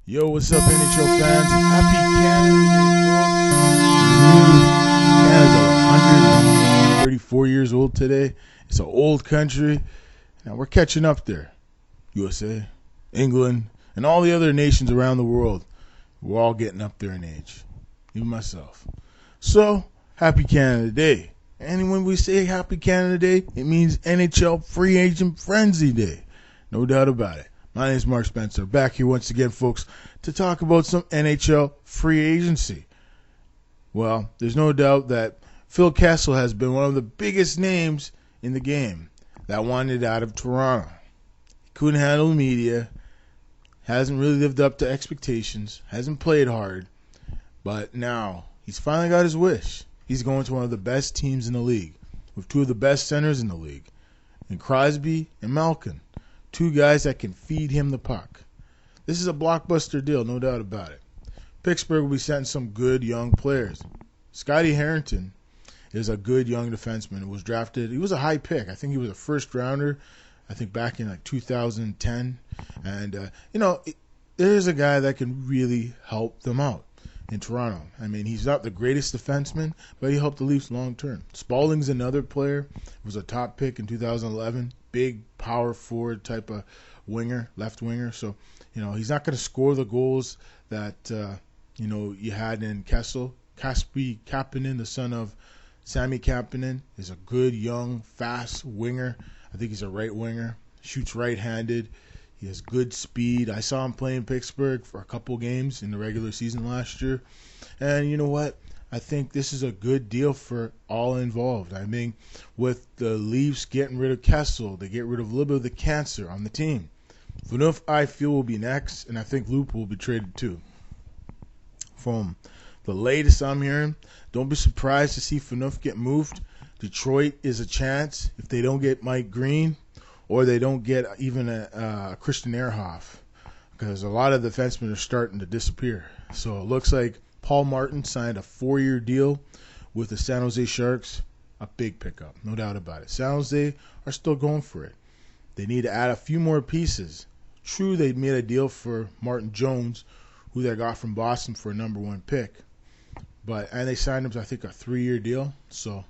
Yo, what's up, NHL fans? Happy Canada Day, folks. Canada's 134 years old today. It's an old country. Now we're catching up there. USA, England, and all the other nations around the world. We're all getting up there in age. Even myself. So, happy Canada Day. And when we say Happy Canada Day, it means NHL Free Agent Frenzy Day. No doubt about it. My name is Mark Spencer. Back here once again, folks, to talk about some NHL free agency. Well, there's no doubt that Phil Kessel has been one of the biggest names in the game that wanted out of Toronto. He couldn't handle the media, hasn't really lived up to expectations, hasn't played hard, but now he's finally got his wish. He's going to one of the best teams in the league, with two of the best centers in the league, in Crosby and Malkin. Two guys that can feed him the puck. This is a blockbuster deal, no doubt about it. Pittsburgh will be sending some good young players. Scotty Harrington is a good young defenseman who was drafted. He was a high pick. I think he was a first rounder, I think back in like 2010. And, there's a guy that can really help them out in Toronto. I mean, he's not the greatest defenseman, but he helped the Leafs long term. Spalding's another player. He was a top pick in 2011. Big power forward type of winger, left winger. So, he's not going to score the goals that, you had in Kessel. Kaspi Kapanen, the son of Sami Kapanen, is a good, young, fast winger. I think he's a right winger. Shoots right-handed. He has good speed. I saw him play in Pittsburgh for a couple games in the regular season last year. And you know what? I think this is a good deal for all involved. I mean, with the Leafs getting rid of Kessel, they get rid of a little bit of the cancer on the team. Phaneuf, I feel, will be next, and I think Loop will be traded too. From the latest I'm hearing, don't be surprised to see Phaneuf get moved. Detroit is a chance if they don't get Mike Green or they don't get even a Christian Ehrhoff, because a lot of the defensemen are starting to disappear. So it looks like Paul Martin signed a 4-year deal with the San Jose Sharks. A big pickup, no doubt about it. San Jose are still going for it. They need to add a few more pieces. True, they made a deal for Martin Jones, who they got from Boston for a number 1 pick. And they signed him to, I think, a 3-year deal. So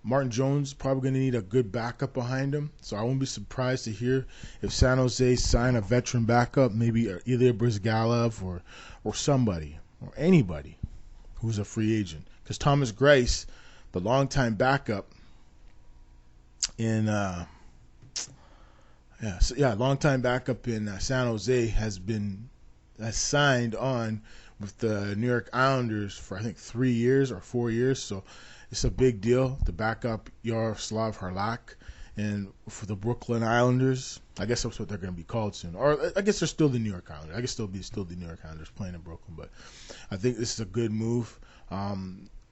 Martin Jones probably going to need a good backup behind him. So I won't be surprised to hear if San Jose sign a veteran backup, maybe either Brizgalov or somebody, or anybody who's a free agent. Because Thomas Greiss, the longtime backup in longtime backup in San Jose has signed on with the New York Islanders for I think 3 years or 4 years. So it's a big deal to back up Yaroslav Harlak. And for the Brooklyn Islanders, I guess that's what they're going to be called soon. Or I guess they're still the New York Islanders. I guess they'll be still the New York Islanders playing in Brooklyn. But I think this is a good move.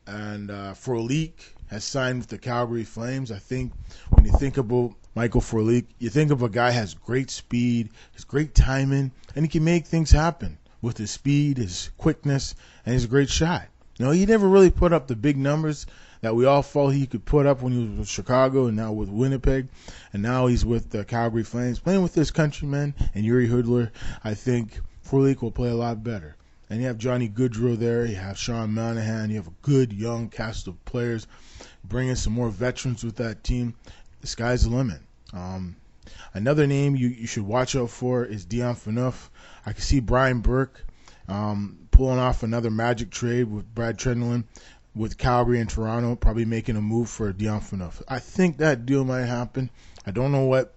Frolik has signed with the Calgary Flames. I think when you think about Michael Frolik, you think of a guy who has great speed, has great timing, and he can make things happen with his speed, his quickness, and his great shot. He never really put up the big numbers that we all thought he could put up when he was with Chicago and now with Winnipeg. And now he's with the Calgary Flames, playing with his countrymen and Yuri Hudler. I think Frolik will play a lot better. And you have Johnny Goodrow there. You have Sean Monahan. You have a good young cast of players. Bringing some more veterans with that team. The sky's the limit. Another name you should watch out for is Dion Phaneuf. I can see Brian Burke pulling off another magic trade with Brad Trenlin with Calgary and Toronto, probably making a move for Dion Phaneuf. I think that deal might happen. I don't know what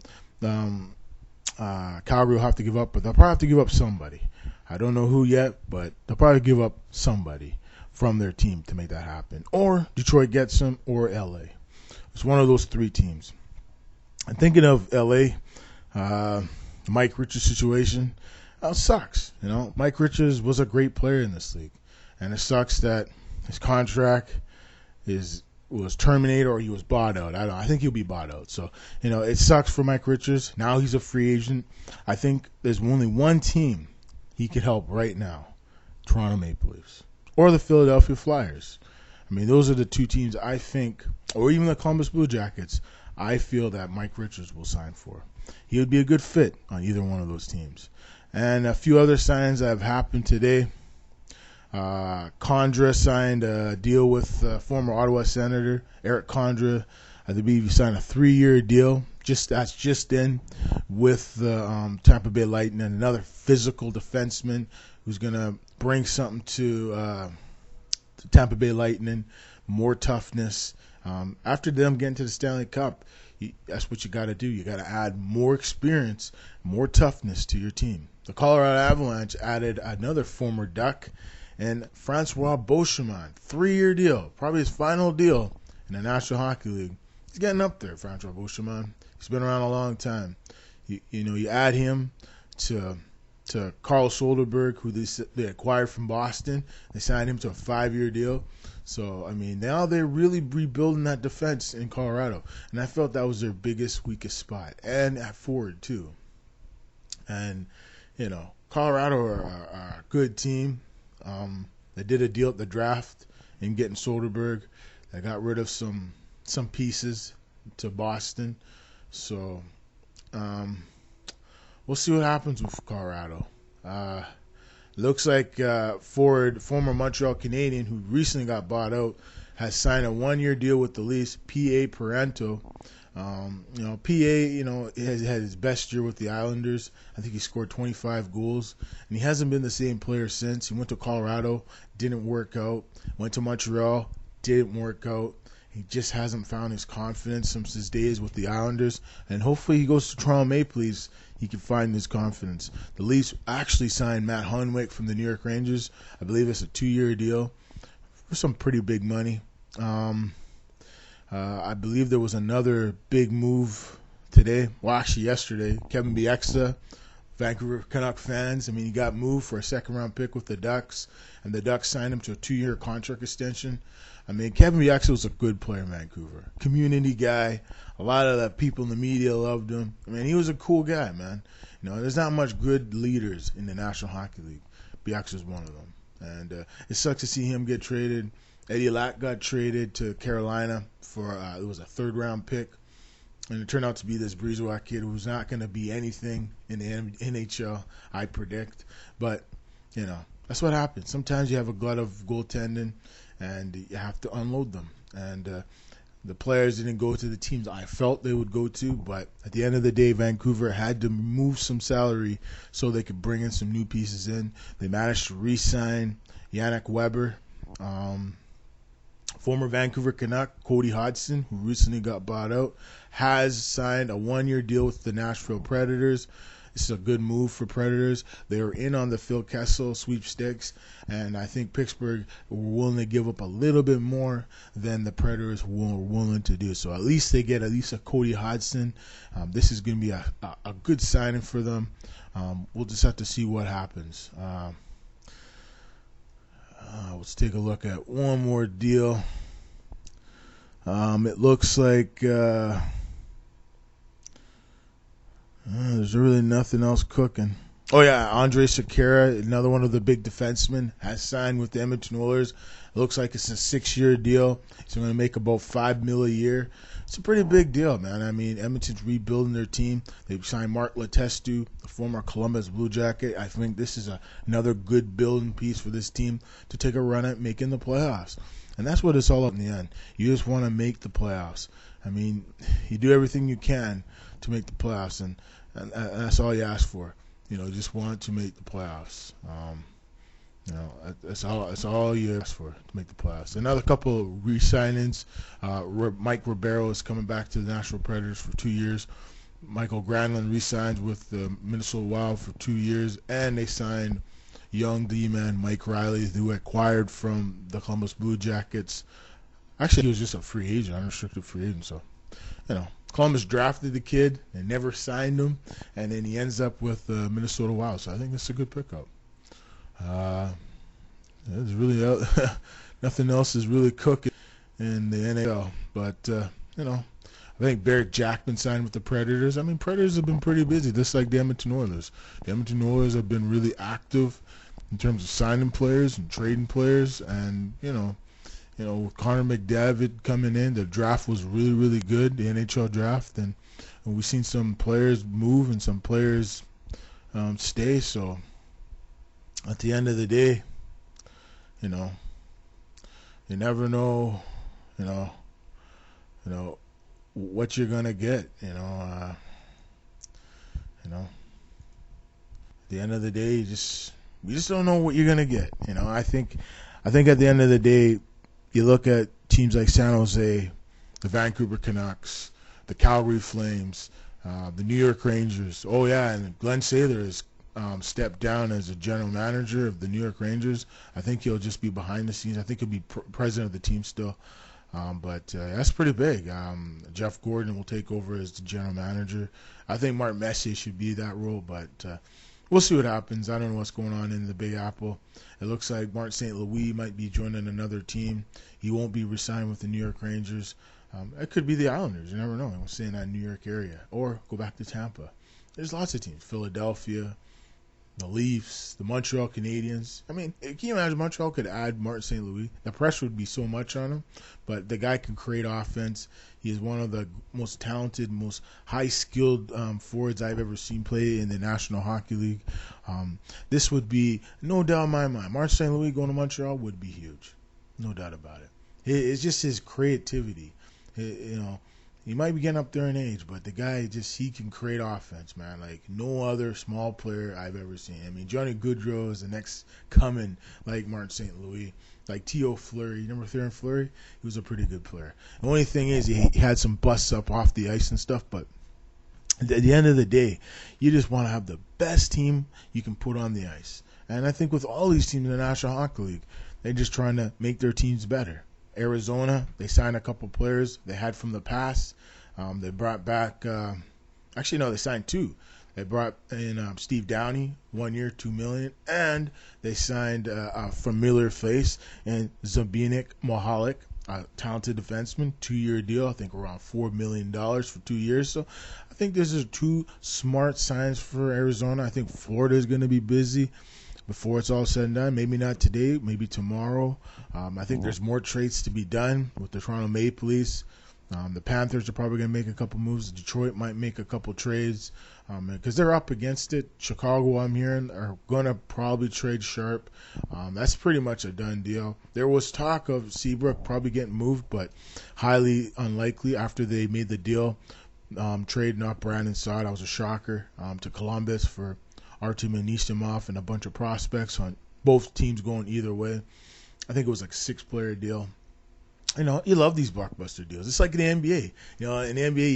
Calgary will have to give up, but they'll probably have to give up somebody. I don't know who yet, but they'll probably give up somebody from their team to make that happen. Or Detroit gets them, or LA. It's one of those 3 teams. I'm thinking of LA, Mike Richards situation. Sucks. Mike Richards was a great player in this league. And it sucks that his contract was terminated or he was bought out. I think he'll be bought out. So, it sucks for Mike Richards. Now he's a free agent. I think there's only one team he could help right now, Toronto Maple Leafs or the Philadelphia Flyers. I mean, those are the 2 teams I think, or even the Columbus Blue Jackets, I feel that Mike Richards will sign for. He would be a good fit on either one of those teams. And a few other signings that have happened today. Condra signed a deal with former Ottawa Senator Eric Condra. I believe he signed a 3-year deal. That's just in with the Tampa Bay Lightning, another physical defenseman who's going to bring something to Tampa Bay Lightning, more toughness. After them getting to the Stanley Cup, that's what you got to do. You got to add more experience, more toughness to your team. The Colorado Avalanche added another former Duck, and Francois Beauchemin, 3-year deal, probably his final deal in the National Hockey League. He's getting up there, Francois Beauchemin. He's been around a long time. You add him to Carl Soderberg, who they acquired from Boston. They signed him to a 5-year deal. So, I mean, now they're really rebuilding that defense in Colorado. And I felt that was their biggest, weakest spot. And at forward, too. And, Colorado are a good team. They did a deal at the draft in getting Soderberg. They got rid of some pieces to Boston. So, we'll see what happens with Colorado. Looks like former Montreal Canadian who recently got bought out has signed a 1-year deal with the Leafs, P.A. Parento. P.A., has had his best year with the Islanders. I think he scored 25 goals, and he hasn't been the same player since. He went to Colorado, didn't work out. Went to Montreal, didn't work out. He just hasn't found his confidence since his days with the Islanders, and hopefully he goes to Toronto Maple Leafs. He can find his confidence. The Leafs actually signed Matt Hunwick from the New York Rangers. I believe it's a 2-year deal for some pretty big money. I believe there was another big move today. Well, actually yesterday. Kevin Bieka, Vancouver Canuck fans. I mean, he got moved for a 2nd-round pick with the Ducks, and the Ducks signed him to a 2-year contract extension. I mean, Kevin Bieka was a good player in Vancouver. Community guy. A lot of the people in the media loved him. I mean, he was a cool guy, man. There's not much good leaders in the National Hockey League. Bieka was one of them. And it sucks to see him get traded. Eddie Lack got traded to Carolina for it was a 3rd-round pick. And it turned out to be this Breezewak kid who's not going to be anything in the NHL, I predict. But, that's what happens. Sometimes you have a glut of goaltending, and you have to unload them. And the players didn't go to the teams I felt they would go to, but at the end of the day, Vancouver had to move some salary so they could bring in some new pieces in. They managed to re-sign Yannick Weber, former Vancouver Canuck Cody Hodgson, who recently got bought out, has signed a 1-year deal with the Nashville Predators. This is a good move for Predators. They were in on the Phil Kessel sweepstakes, and I think Pittsburgh were willing to give up a little bit more than the Predators were willing to do. So at least they get a Cody Hodgson. This is going to be a good signing for them. We'll just have to see what happens. Let's take a look at one more deal. It looks like there's really nothing else cooking. Oh, yeah, Andre Sekera, another one of the big defensemen, has signed with the Edmonton Oilers. It looks like it's a 6-year deal. He's going to make about $5 million a year. It's a pretty big deal, man. I mean, Edmonton's rebuilding their team. They've signed Mark Letestu, the former Columbus Blue Jacket. I think this is another good building piece for this team to take a run at making the playoffs. And that's what it's all up in the end. You just want to make the playoffs. I mean, you do everything you can to make the playoffs, and that's all you ask for. Just want to make the playoffs. That's all you ask for to make the playoffs. Another couple of re-signings. Mike Ribeiro is coming back to the Nashville Predators for 2 years. Michael Granlund re-signed with the Minnesota Wild for 2 years, and they signed young D-man Mike Riley, who acquired from the Columbus Blue Jackets. Actually, he was just a free agent, unrestricted free agent. So, Columbus drafted the kid and never signed him, and then he ends up with the Minnesota Wild. So I think it's a good pickup. There's really nothing else is really cooking in the NHL. But I think Barrett Jackman signed with the Predators. I mean, Predators have been pretty busy, just like the Edmonton Oilers. The Edmonton Oilers have been really active in terms of signing players and trading players, and with Connor McDavid coming in, the draft was really, really good, the NHL draft, and we've seen some players move and some players stay. So at the end of the day, you know, you never know, you know, what you're gonna get. At the end of the day, we just don't know what you're gonna get. I think at the end of the day, you look at teams like San Jose, the Vancouver Canucks, the Calgary Flames, the New York Rangers. Oh yeah, and Glenn Sather has stepped down as a general manager of the New York Rangers. I think he'll just be behind the scenes. I think he'll be president of the team still. But that's pretty big. Jeff Gordon will take over as the general manager. I think Mark Messier should be that role, but we'll see what happens. I don't know what's going on in the Big Apple. It looks like Martin St. Louis might be joining another team. He won't be re-signed with the New York Rangers. It could be the Islanders. You never know. We'll stay in that New York area. Or go back to Tampa. There's lots of teams. Philadelphia, the Leafs, the Montreal Canadiens. I mean, can you imagine Montreal could add Martin St. Louis? The pressure would be so much on him, but the guy can create offense. He is one of the most talented, most high-skilled forwards I've ever seen play in the National Hockey League. This would be, no doubt in my mind, Martin St. Louis going to Montreal would be huge. No doubt about it. It's just his creativity. He might be getting up there in age, but the guy he can create offense, man, like no other small player I've ever seen. I mean, Johnny Gaudreau is the next coming, like Martin St. Louis, like Theo Fleury. You remember Theoren Fleury? He was a pretty good player. The only thing is he had some busts up off the ice and stuff, but at the end of the day, you just want to have the best team you can put on the ice. And I think with all these teams in the National Hockey League, they're just trying to make their teams better. Arizona, they signed a couple players they had from the past. They brought back, they signed two. They brought in Steve Downey, 1 year, $2 million, and they signed a familiar face and Zbigniew Mohalik, a talented defenseman, 2-year deal. I think around $4 million for 2 years. So I think this is two smart signs for Arizona. I think Florida is going to be busy before it's all said and done. Maybe not today, maybe tomorrow. I think there's more trades to be done with the Toronto Maple Leafs. The Panthers are probably going to make a couple moves. Detroit might make a couple trades because they're up against it. Chicago, I'm hearing, are going to probably trade Sharp. That's pretty much a done deal. There was talk of Seabrook probably getting moved, but highly unlikely after they made the deal. Trading up Brandon Saad, that was a shocker, to Columbus for Artem Anisimov and a bunch of prospects on both teams going either way. I think it was like a 6-player deal. You love these blockbuster deals. It's like in the NBA. In the NBA,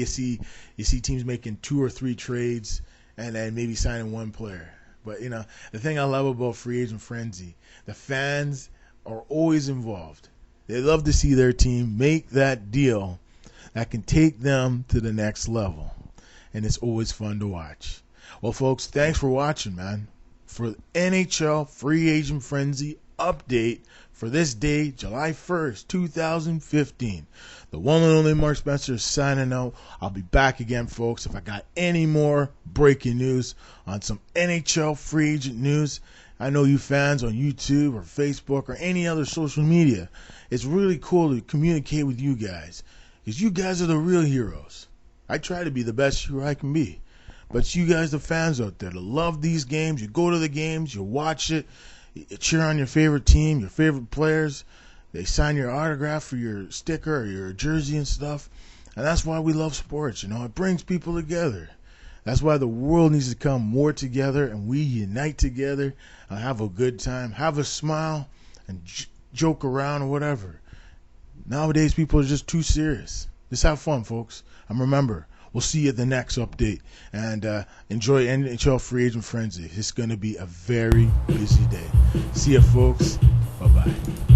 you see teams making 2 or 3 trades and then maybe signing one player. But the thing I love about free agent frenzy, the fans are always involved. They love to see their team make that deal that can take them to the next level, and it's always fun to watch. Well, folks, thanks for watching, man. For NHL Free Agent Frenzy update for this day, July 1st, 2015. The one and only Mark Spencer is signing out. I'll be back again, folks, if I got any more breaking news on some NHL free agent news. I know you fans on YouTube or Facebook or any other social media, it's really cool to communicate with you guys because you guys are the real heroes. I try to be the best hero I can be. But you guys, the fans out there that love these games, you go to the games, you watch it, you cheer on your favorite team, your favorite players. They sign your autograph for your sticker or your jersey and stuff. And that's why we love sports. It brings people together. That's why the world needs to come more together and we unite together and have a good time, have a smile, and joke around or whatever. Nowadays, people are just too serious. Just have fun, folks. And remember, we'll see you at the next update. And enjoy NHL Free Agent Frenzy. It's going to be a very busy day. See ya, folks. Bye-bye.